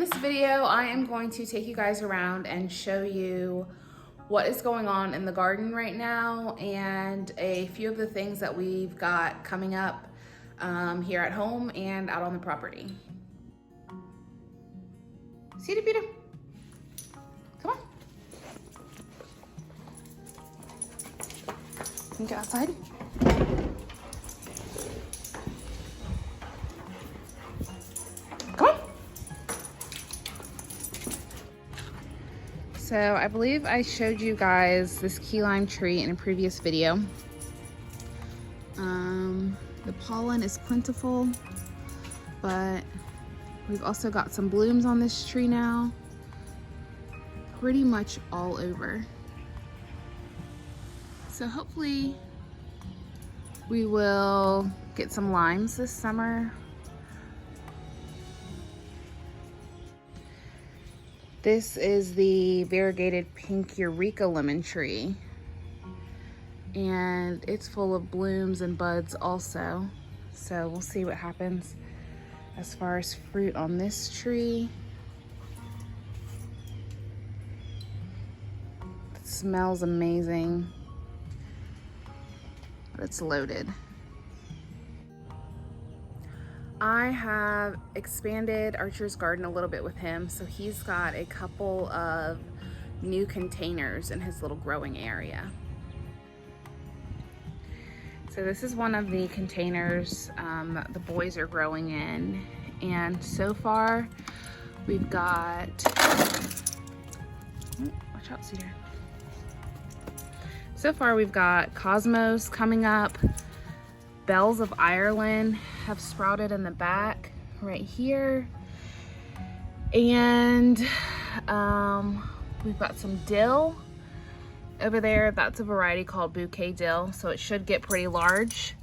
this video, I am going to take you guys around and show you what is going on in the garden right now and a few of the things that we've got coming up here at home and out on the property. See it, Peter? Come on. Can you go outside? Come on. So I believe I showed you guys this key lime tree in a previous video. The pollen is plentiful, but we've also got some blooms on this tree now, pretty much all over. So hopefully we will get some limes this summer. This is the variegated pink Eureka lemon tree, and it's full of blooms and buds also. So we'll see what happens as far as fruit on this tree. It smells amazing, but it's loaded. I have expanded Archer's garden a little bit with him, so he's got a couple of new containers in his little growing area. So this is one of the containers that the boys are growing in, and so far we've got, watch out, Cedar. So far we've got Cosmos coming up. Bells of Ireland have sprouted in the back right here, and we've got some dill over there. That's a variety called bouquet dill, so it should get pretty large.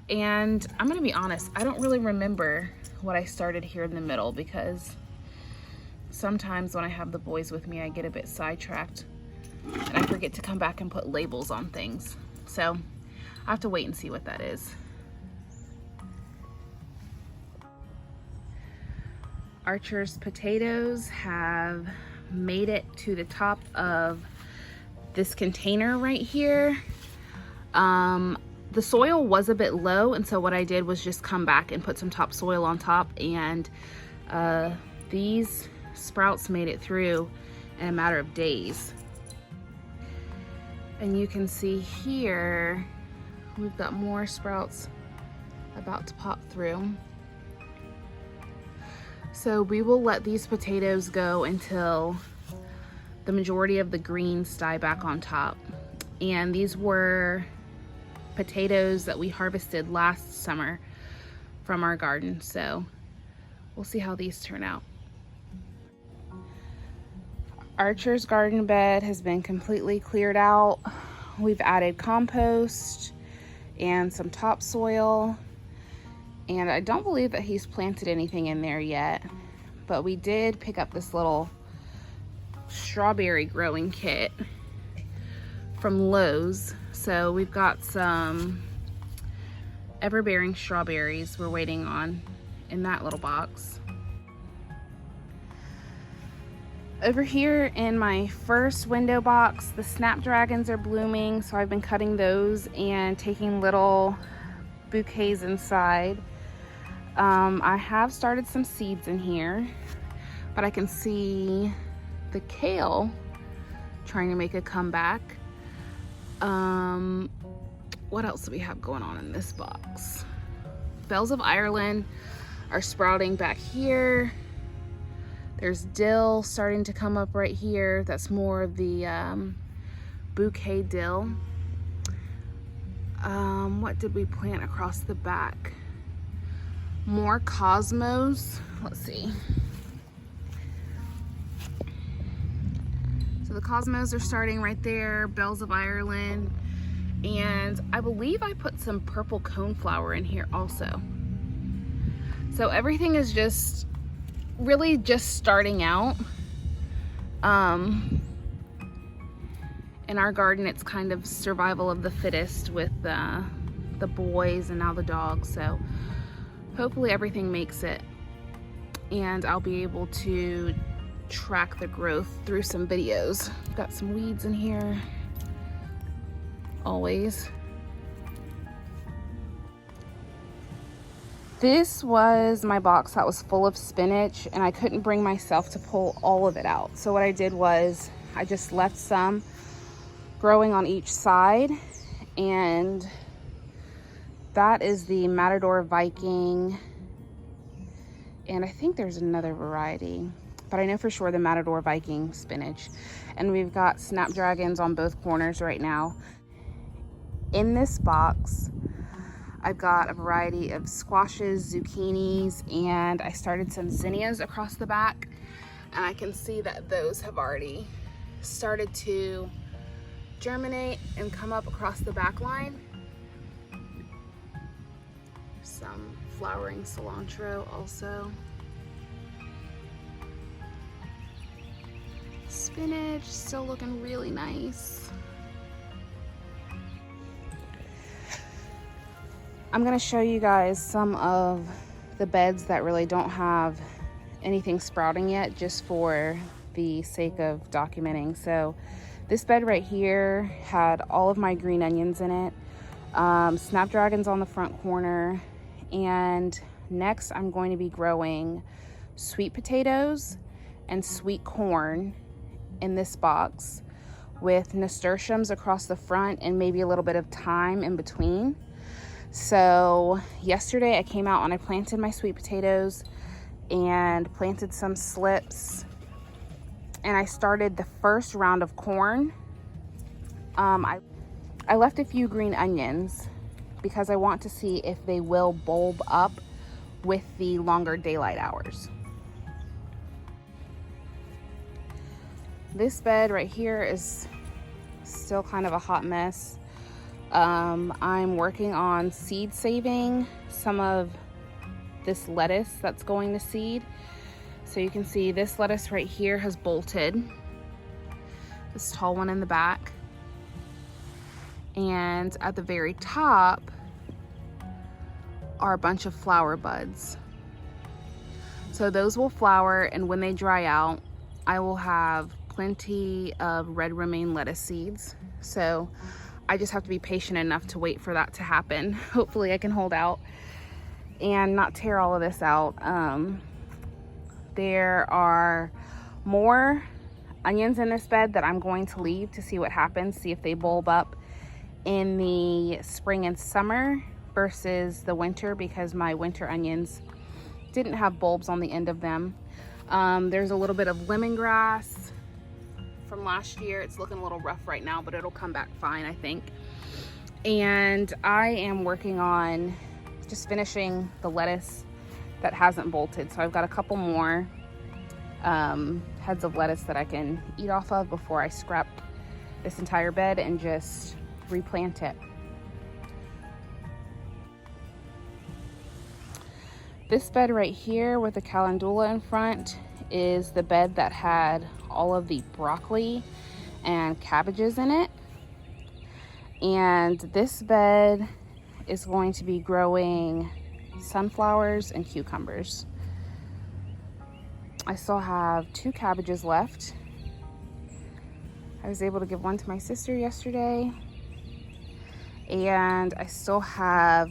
And I'm gonna be honest, I don't really remember what I started here in the middle, because sometimes when I have the boys with me I get a bit sidetracked and I forget to come back and put labels on things. So I have to wait and see what that is. Archer's potatoes have made it to the top of this container right here. The soil was a bit low, and so what I did was just come back and put some topsoil on top, and these sprouts made it through in a matter of days. And you can see here we've got more sprouts about to pop through. So we will let these potatoes go until the majority of the greens die back on top. And these were potatoes that we harvested last summer from our garden. So we'll see how these turn out. Archer's garden bed has been completely cleared out. We've added compost and some topsoil, and I don't believe that he's planted anything in there yet, but we did pick up this little strawberry growing kit from Lowe's. So we've got some ever-bearing strawberries we're waiting on in that little box. Over here in my first window box, the snapdragons are blooming, so I've been cutting those and taking little bouquets inside. I have started some seeds in here, but I can see the kale trying to make a comeback. What else do we have going on in this box? Bells of Ireland are sprouting back here. There's dill starting to come up right here. That's more of the bouquet dill. What did we plant across the back? More Cosmos. Let's see. So the Cosmos are starting right there. Bells of Ireland. And I believe I put some purple coneflower in here also. So everything is just really just starting out. In our garden, it's kind of survival of the fittest with the boys and now the dogs. So hopefully everything makes it. and I'll be able to track the growth through some videos. Got some weeds in here, always. This was my box that was full of spinach, and I couldn't bring myself to pull all of it out. So what I did was I just left some growing on each side, and that is the Matador Viking, and I think there's another variety, but I know for sure the Matador Viking spinach. And we've got snapdragons on both corners right now. In this box, I've got a variety of squashes, zucchinis, and I started some zinnias across the back, and I can see that those have already started to germinate and come up across the back line. Some flowering cilantro also. Spinach still looking really nice. I'm gonna show you guys some of the beds that really don't have anything sprouting yet, just for the sake of documenting. So this bed right here had all of my green onions in it, snapdragons on the front corner, and next I'm going to be growing sweet potatoes and sweet corn in this box with nasturtiums across the front and maybe a little bit of thyme in between. So yesterday I came out and I planted my sweet potatoes and planted some slips, and I started the first round of corn. I left a few green onions because I want to see if they will bulb up with the longer daylight hours. This bed right here is still kind of a hot mess. I'm working on seed saving some of this lettuce that's going to seed. So you can see this lettuce right here has bolted, this tall one in the back. And at the very top are a bunch of flower buds. So those will flower, and when they dry out, I will have plenty of red romaine lettuce seeds. So I just have to be patient enough to wait for that to happen. Hopefully I can hold out and not tear all of this out. There are more onions in this bed that I'm going to leave to see what happens, see if they bulb up in the spring and summer versus the winter, because my winter onions didn't have bulbs on the end of them. There's a little bit of lemongrass from last year. It's looking a little rough right now, but it'll come back fine, I think. And I am working on just finishing the lettuce that hasn't bolted. So I've got a couple more heads of lettuce that I can eat off of before I scrap this entire bed and just replant it. This bed right here with the calendula in front is the bed that had all of the broccoli and cabbages in it. And this bed is going to be growing sunflowers and cucumbers. I still have 2 cabbages left. I was able to give one to my sister yesterday. And I still have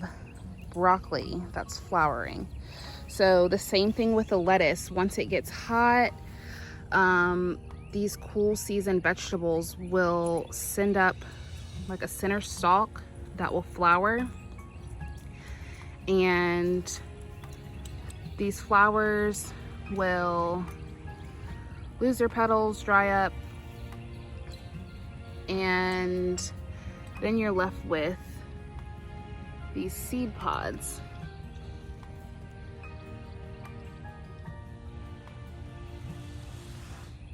broccoli that's flowering. So the same thing with the lettuce. Once it gets hot, these cool season vegetables will send up like a center stalk that will flower, and these flowers will lose their petals, dry up, and then you're left with these seed pods.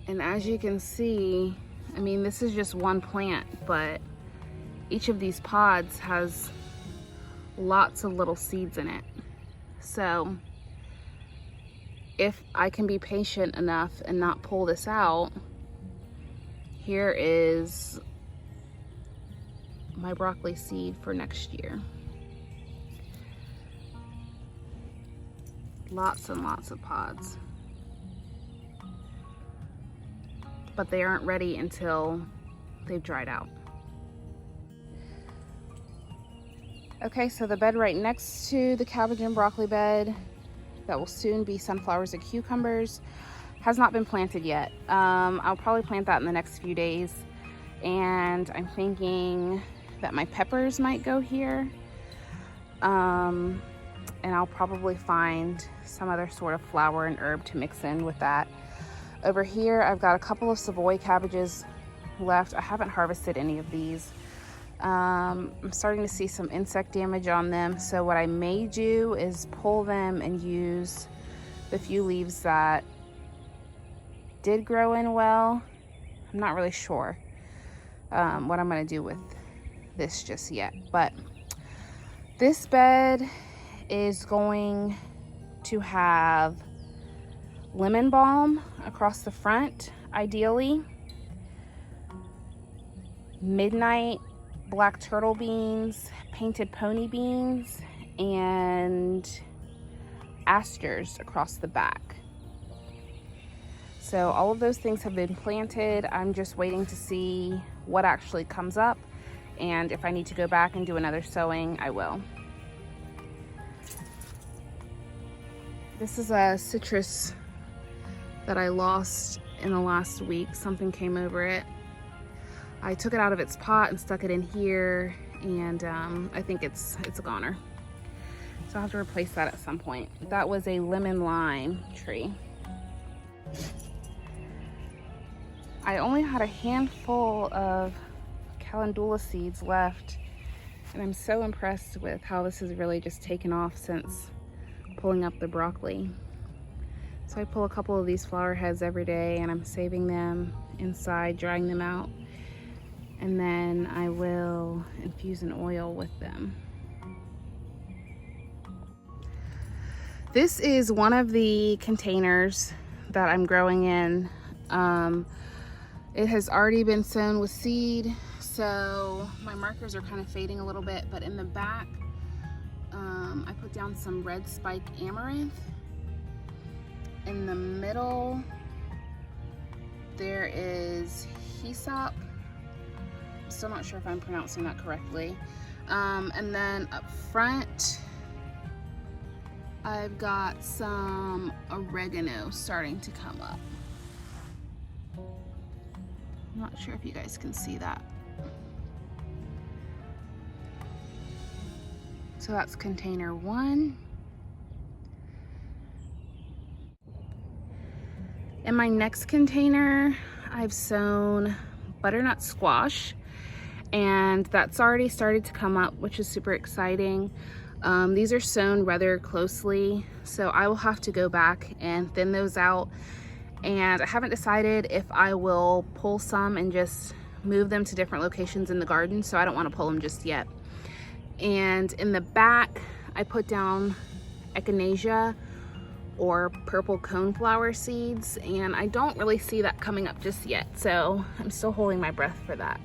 And as you can see, I mean, this is just one plant, but each of these pods has lots of little seeds in it. So if I can be patient enough and not pull this out, here is my broccoli seed for next year. Lots and lots of pods. But they aren't ready until they've dried out. Okay, so the bed right next to the cabbage and broccoli bed that will soon be sunflowers and cucumbers has not been planted yet. I'll probably plant that in the next few days. And I'm thinking that my peppers might go here. And I'll probably find some other sort of flower and herb to mix in with that. Over here, I've got a couple of Savoy cabbages left. I haven't harvested any of these. I'm starting to see some insect damage on them. So what I may do is pull them and use the few leaves that did grow in well. I'm not really sure what I'm going to do with this just yet. But this bed is going to have lemon balm across the front, ideally. Midnight black turtle beans, painted pony beans, and asters across the back. So all of those things have been planted. I'm just waiting to see what actually comes up, and if I need to go back and do another sowing, I will. This is a citrus that I lost in the last week. Something came over it. I took it out of its pot and stuck it in here, and I think it's a goner. So I'll have to replace that at some point. That was a lemon lime tree. I only had a handful of calendula seeds left, and I'm so impressed with how this has really just taken off since pulling up the broccoli. So I pull a couple of these flower heads every day, and I'm saving them inside, drying them out, and then I will infuse an oil with them. This is one of the containers that I'm growing in. It has already been sown with seed, so my markers are kind of fading a little bit, but in the back, I put down some red spike amaranth. In the middle, there is hyssop. I'm still not sure if I'm pronouncing that correctly. And then up front, I've got some oregano starting to come up. I'm not sure if you guys can see that. So that's container 1. In my next container, I've sown butternut squash, and that's already started to come up, which is super exciting. These are sown rather closely, so I will have to go back and thin those out. And I haven't decided if I will pull some and just move them to different locations in the garden, so I don't want to pull them just yet. And in the back, I put down echinacea or purple coneflower seeds, and I don't really see that coming up just yet, so I'm still holding my breath for that.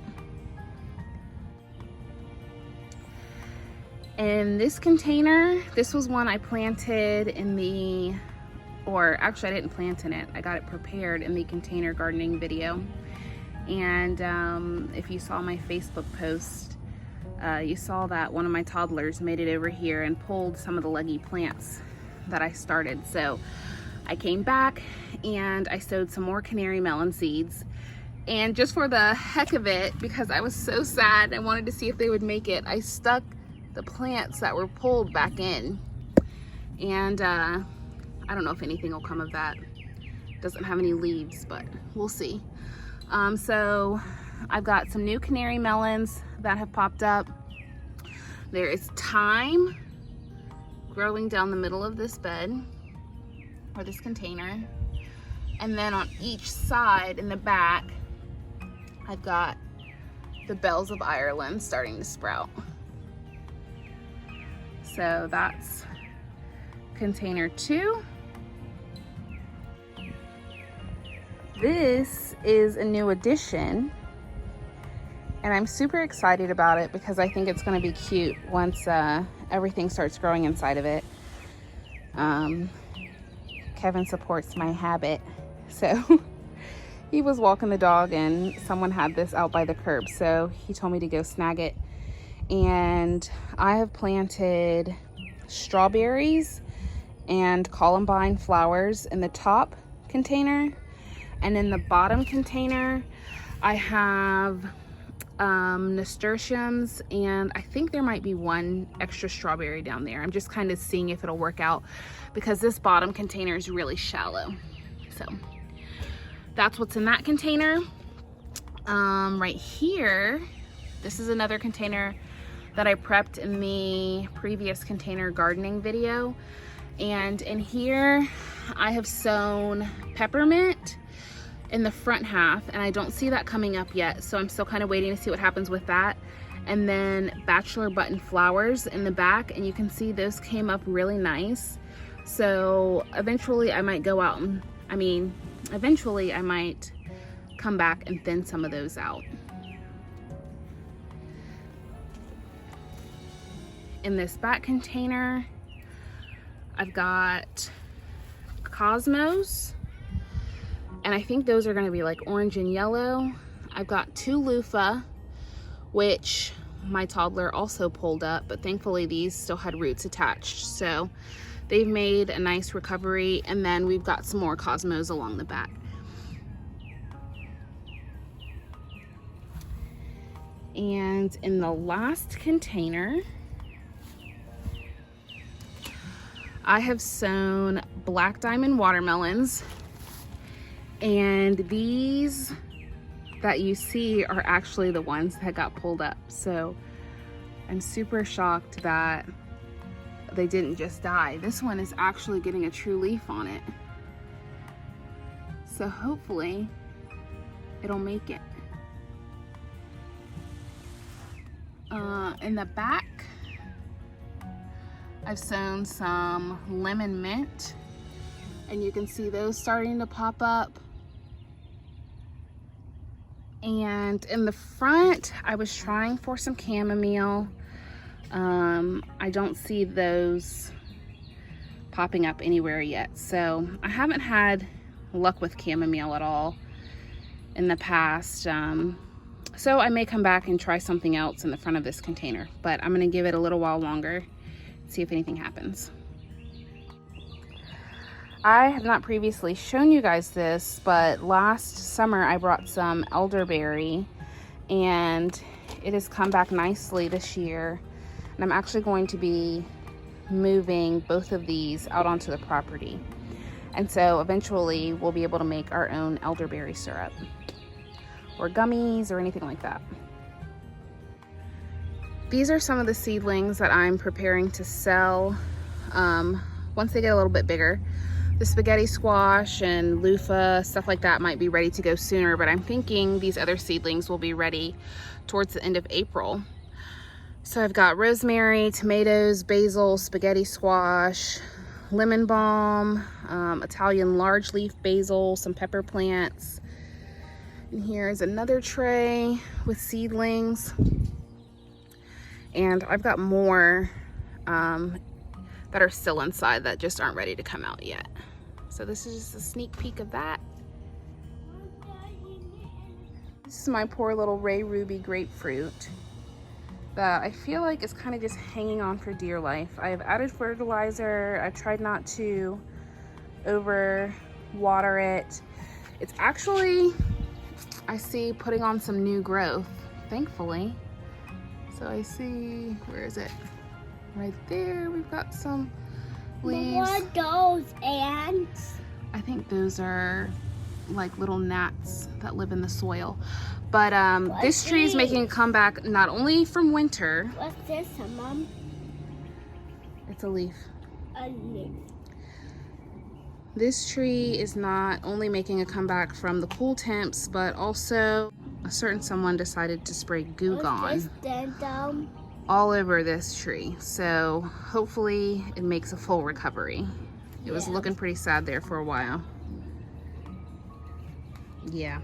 In this container, this was one I planted in the, or actually I didn't plant in it, I got it prepared in the container gardening video. And if you saw my Facebook post, you saw that one of my toddlers made it over here and pulled some of the leggy plants that I started. So I came back and I sowed some more canary melon seeds. And just for the heck of it, because I was so sad, I wanted to see if they would make it, I stuck the plants that were pulled back in. And I don't know if anything will come of that. It doesn't have any leaves, but we'll see. So I've got some new canary melons that have popped up. There is thyme growing down the middle of this bed, or this container. And then on each side in the back, I've got the bells of Ireland starting to sprout. So that's container 2. This is a new addition, and I'm super excited about it because I think it's going to be cute once everything starts growing inside of it. Kevin supports my habit. So he was walking the dog and someone had this out by the curb. So he told me to go snag it. And I have planted strawberries and columbine flowers in the top container. And in the bottom container, I have nasturtiums, and I think there might be one extra strawberry down there. I'm just kind of seeing if it'll work out because this bottom container is really shallow. So that's what's in that container. Right here, this is another container that I prepped in the previous container gardening video. And in here, I have sown peppermint in the front half, and I don't see that coming up yet, so I'm still kind of waiting to see what happens with that. And then bachelor button flowers in the back, and you can see those came up really nice. So eventually I might go out and, eventually I might come back and thin some of those out. In this back container, I've got cosmos, and I think those are going to be like orange and yellow. I've got 2 loofah, which my toddler also pulled up, but thankfully these still had roots attached, so they've made a nice recovery. And then we've got some more cosmos along the back. And in the last container, I have sown black diamond watermelons. And these that you see are actually the ones that got pulled up. So I'm super shocked that they didn't just die. This one is actually getting a true leaf on it. So hopefully it'll make it. In the back, I've sown some lemon mint, and you can see those starting to pop up. And in the front, I was trying for some chamomile. I don't see those popping up anywhere yet. So I haven't had luck with chamomile at all in the past. So I may come back and try something else in the front of this container, but I'm gonna give it a little while longer, see if anything happens. I have not previously shown you guys this, but last summer I brought some elderberry, and it has come back nicely this year. And I'm actually going to be moving both of these out onto the property. And so eventually we'll be able to make our own elderberry syrup or gummies or anything like that. These are some of the seedlings that I'm preparing to sell once they get a little bit bigger. The spaghetti squash and loofah, stuff like that might be ready to go sooner, but I'm thinking these other seedlings will be ready towards the end of April. So I've got rosemary, tomatoes, basil, spaghetti squash, lemon balm, Italian large leaf basil, some pepper plants. And here's another tray with seedlings. And I've got more that are still inside that just aren't ready to come out yet. So this is just a sneak peek of that. This is my poor little Ray Ruby grapefruit that I feel like is kind of just hanging on for dear life. I have added fertilizer. I've tried not to over water it. It's actually, I see, putting on some new growth, thankfully. So I see, where is it? Right there, we've got some leaves. What are those ants? I think those are like little gnats that live in the soil. But this tree is making a comeback not only from winter. What's this, Mom? It's a leaf. A leaf. This tree is not only making a comeback from the cool temps, but also a certain someone decided to spray Goo Gone all over this tree. So hopefully it makes a full recovery. It was looking pretty sad there for a while. Yeah.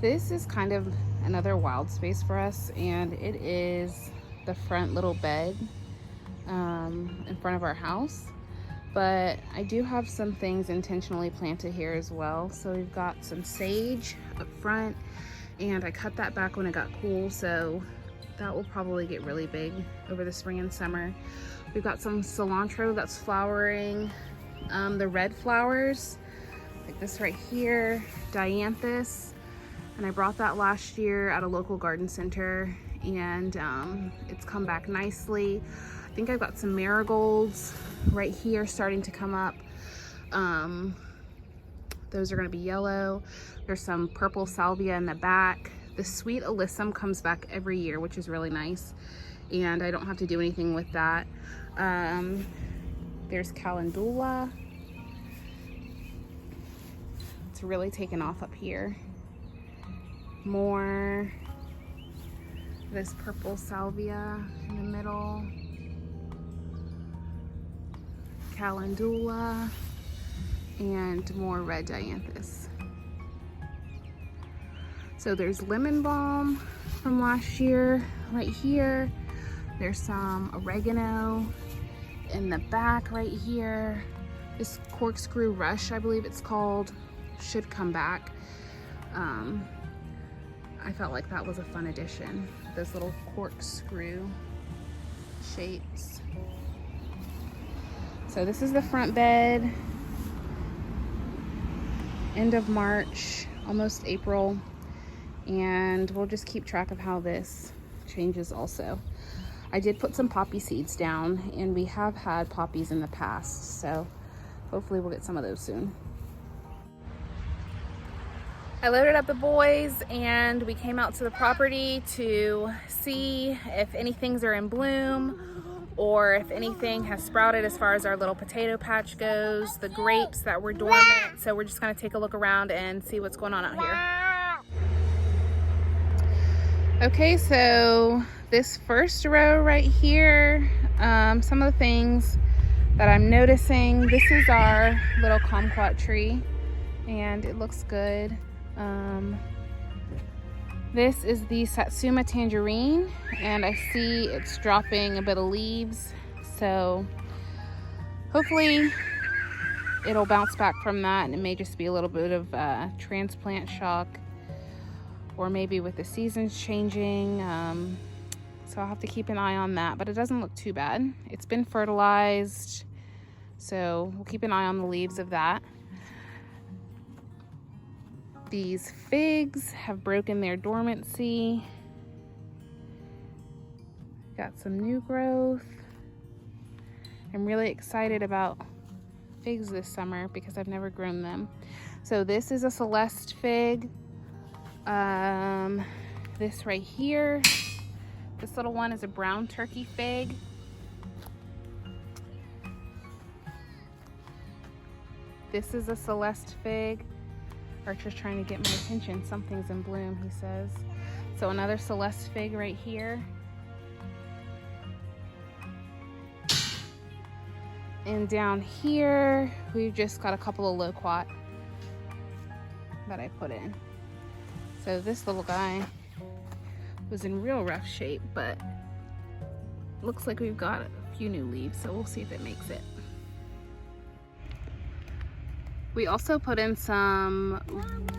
This is kind of another wild space for us, and it is the front little bed in front of our house. but I do have some things intentionally planted here as well. So we've got some sage up front, and I cut that back when it got cool, so that will probably get really big over the spring and summer. We've got some cilantro that's flowering, the red flowers, like this right here, dianthus, and I brought that last year at a local garden center, and it's come back nicely. I think I've got some marigolds right here starting to come up. Those are going to be yellow. There's some purple salvia in the back. The sweet alyssum comes back every year, which is really nice, and I don't have to do anything with that. There's calendula. It's really taken off up here. More this purple salvia in the middle. Calendula, and more red dianthus. So there's lemon balm from last year right here. There's some oregano in the back right here. This corkscrew rush, I believe it's called, should come back. I felt like that was a fun addition. Those little corkscrew shapes. So this is the front bed. End of March, almost April. And we'll just keep track of how this changes also. I did put some poppy seeds down, and we have had poppies in the past, so hopefully we'll get some of those soon. I loaded up the boys and we came out to the property to see if anything's are in bloom or if anything has sprouted as far as our little potato patch goes, the grapes that were dormant. So we're just gonna take a look around and see what's going on out here. Okay, so this first row right here, some of the things that I'm noticing, this is our little kumquat tree and it looks good. This is the Satsuma tangerine, and I see it's dropping a bit of leaves, so hopefully it'll bounce back from that, and it may just be a little bit of transplant shock, or maybe with the seasons changing, so I'll have to keep an eye on that, but it doesn't look too bad. It's been fertilized, so we'll keep an eye on the leaves of that. These figs have broken their dormancy. Got some new growth. I'm really excited about figs this summer because I've never grown them. So this is a Celeste fig. This right here, this little one is a brown turkey fig. This is a Celeste fig. Archer's trying to get my attention. Something's in bloom, he says. So another Celeste fig right here. And down here, we've just got a couple of loquat that I put in. So this little guy was in real rough shape, but looks like we've got a few new leaves, so we'll see if it makes it. We also put in some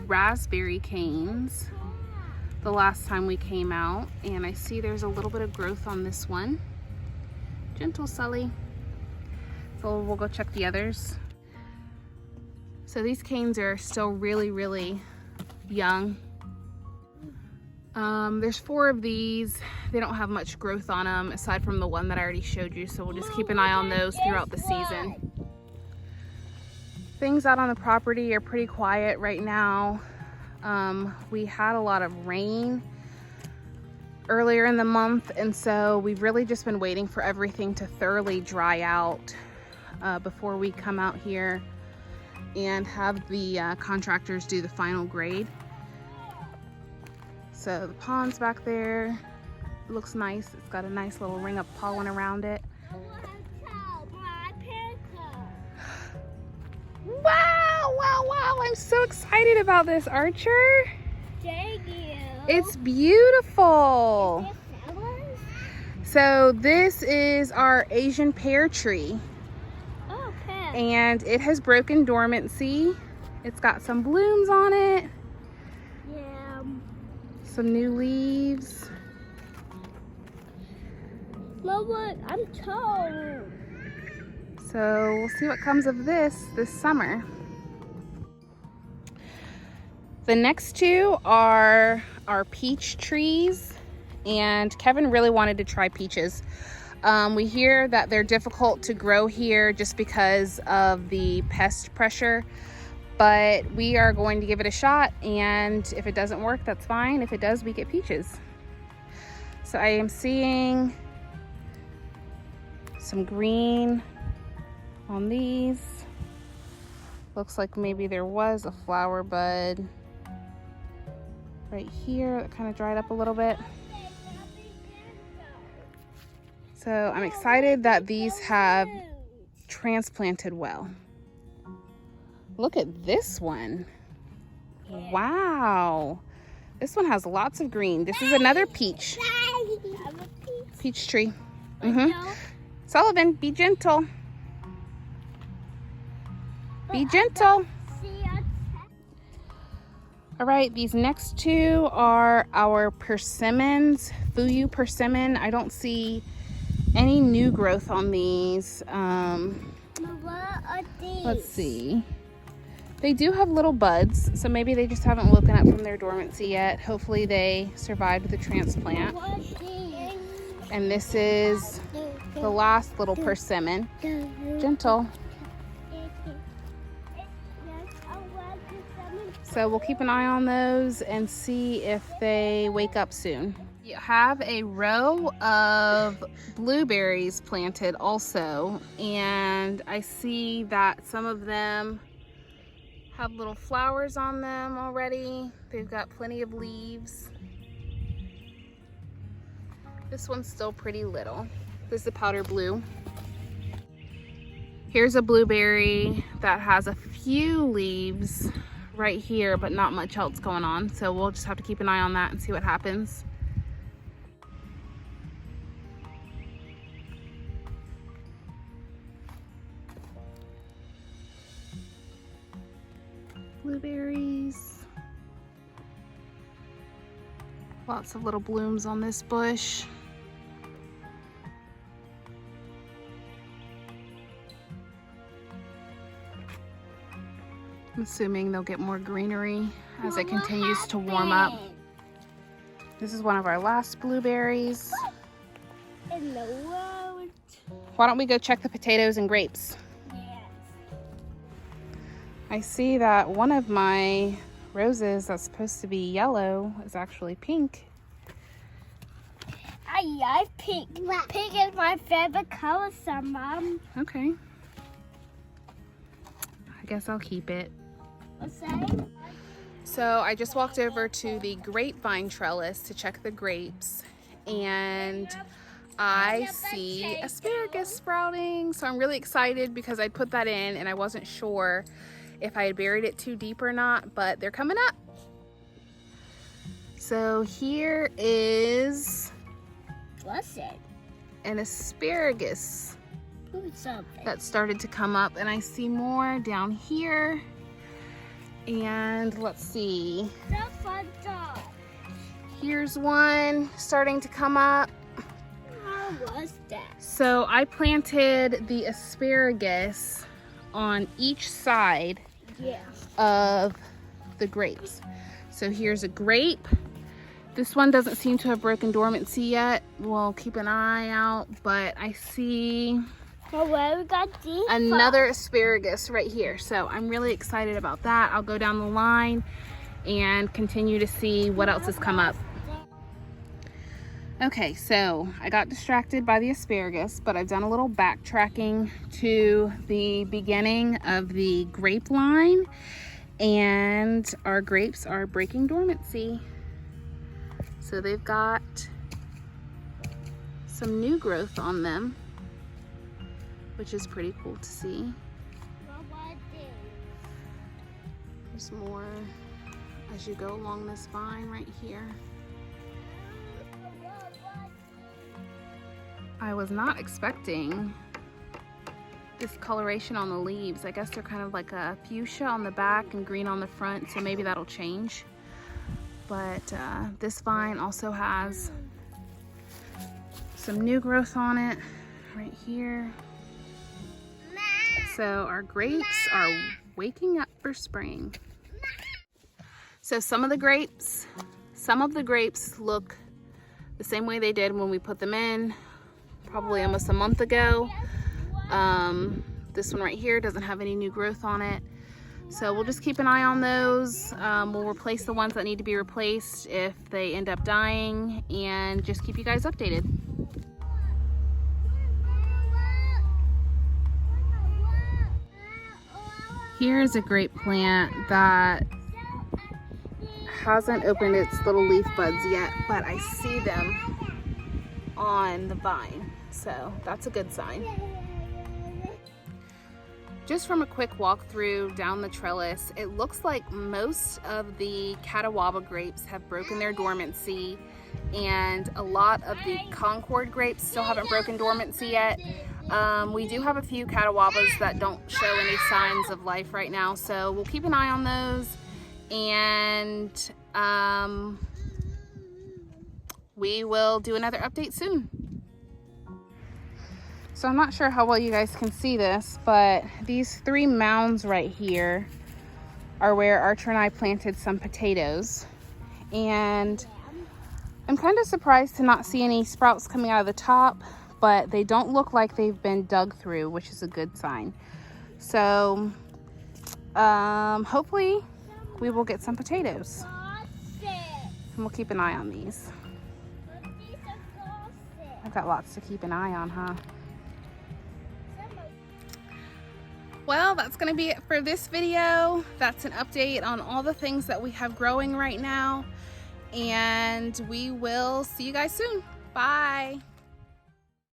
raspberry canes the last time we came out, and I see there's a little bit of growth on this one. Gentle Sully. So we'll go check the others. So these canes are still really, really young. There's 4 of these. They don't have much growth on them aside from the one that I already showed you, so we'll just keep an eye on those throughout the season. Things out on the property are pretty quiet right now. We had a lot of rain earlier in the month, and so we've really just been waiting for everything to thoroughly dry out before we come out here and have the contractors do the final grade. So the pond's back there. It looks nice. It's got a nice little ring of pollen around it. Wow, I'm so excited about this, Archer. Thank you. It's beautiful. Is it flowers? So this is our Asian pear tree. Oh, pear. and it has broken dormancy. It's got some blooms on it. Yeah. Some new leaves. Mama, I'm told. So we'll see what comes of this summer. The next two are our peach trees, and Kevin really wanted to try peaches. We hear that they're difficult to grow here just because of the pest pressure, but we are going to give it a shot, and if it doesn't work, that's fine. If it does, we get peaches. So I am seeing some green on these. Looks like maybe there was a flower bud right here that kind of dried up a little bit. So I'm excited that these have transplanted well. Look at this one. Wow. This one has lots of green. This is another peach. Peach tree. Sullivan, be gentle. Be gentle. All right, these next two are our persimmons, Fuyu persimmon. I don't see any new growth on these. What are these? Let's see. They do have little buds, so maybe they just haven't woken up from their dormancy yet. Hopefully they survived the transplant. What are these? And this is the last little persimmon. Gentle. So we'll keep an eye on those and see if they wake up soon. You have a row of blueberries planted also, and I see that some of them have little flowers on them already. They've got plenty of leaves. This one's still pretty little. This is a powder blue. Here's a blueberry that has a few leaves right here, but not much else going on. So we'll just have to keep an eye on that and see what happens. Blueberries. Lots of little blooms on this bush. I'm assuming they'll get more greenery as it continues to warm up. This is one of our last blueberries. In the world. Why don't we go check the potatoes and grapes? Yes. I see that one of my roses that's supposed to be yellow is actually pink. I like pink. Pink is my favorite color, Mom. Okay. I guess I'll keep it. What's that? So I just walked over to the grapevine trellis to check the grapes, and I see asparagus sprouting. So I'm really excited because I put that in and I wasn't sure if I had buried it too deep or not, but they're coming up. So here is What's it? an asparagus that started to come up, and I see more down here. And let's see, That's fun dog. here's one starting to come up. How was that? So I planted the asparagus on each side Yeah. of the grapes. So here's a grape. This one doesn't seem to have broken dormancy yet. We'll keep an eye out, but I see But where we got these another asparagus right here. So I'm really excited about that. I'll go down the line and continue to see what else has come up. Okay, so I got distracted by the asparagus, but I've done a little backtracking to the beginning of the grape line, and our grapes are breaking dormancy. So they've got some new growth on them, which is pretty cool to see. There's more as you go along this vine right here. I was not expecting this coloration on the leaves. I guess they're kind of like a fuchsia on the back and green on the front, so maybe that'll change. But this vine also has some new growth on it right here. So our grapes are waking up for spring. So some of the grapes look the same way they did when we put them in probably almost a month ago. This one right here doesn't have any new growth on it. So we'll just keep an eye on those. We'll replace the ones that need to be replaced if they end up dying, and just keep you guys updated. Here's a grape plant that hasn't opened its little leaf buds yet, but I see them on the vine, so that's a good sign. Just from a quick walkthrough down the trellis, it looks like most of the Catawba grapes have broken their dormancy, and a lot of the Concord grapes still haven't broken dormancy yet. We do have a few Catawbas that don't show any signs of life right now, so we'll keep an eye on those, and we will do another update soon. So I'm not sure how well you guys can see this, but these 3 mounds right here are where Archer and I planted some potatoes, and I'm kind of surprised to not see any sprouts coming out of the top, but they don't look like they've been dug through, which is a good sign. So hopefully we will get some potatoes, and we'll keep an eye on these. I've got lots to keep an eye on, huh? Well, that's gonna be it for this video. That's an update on all the things that we have growing right now, and we will see you guys soon. Bye.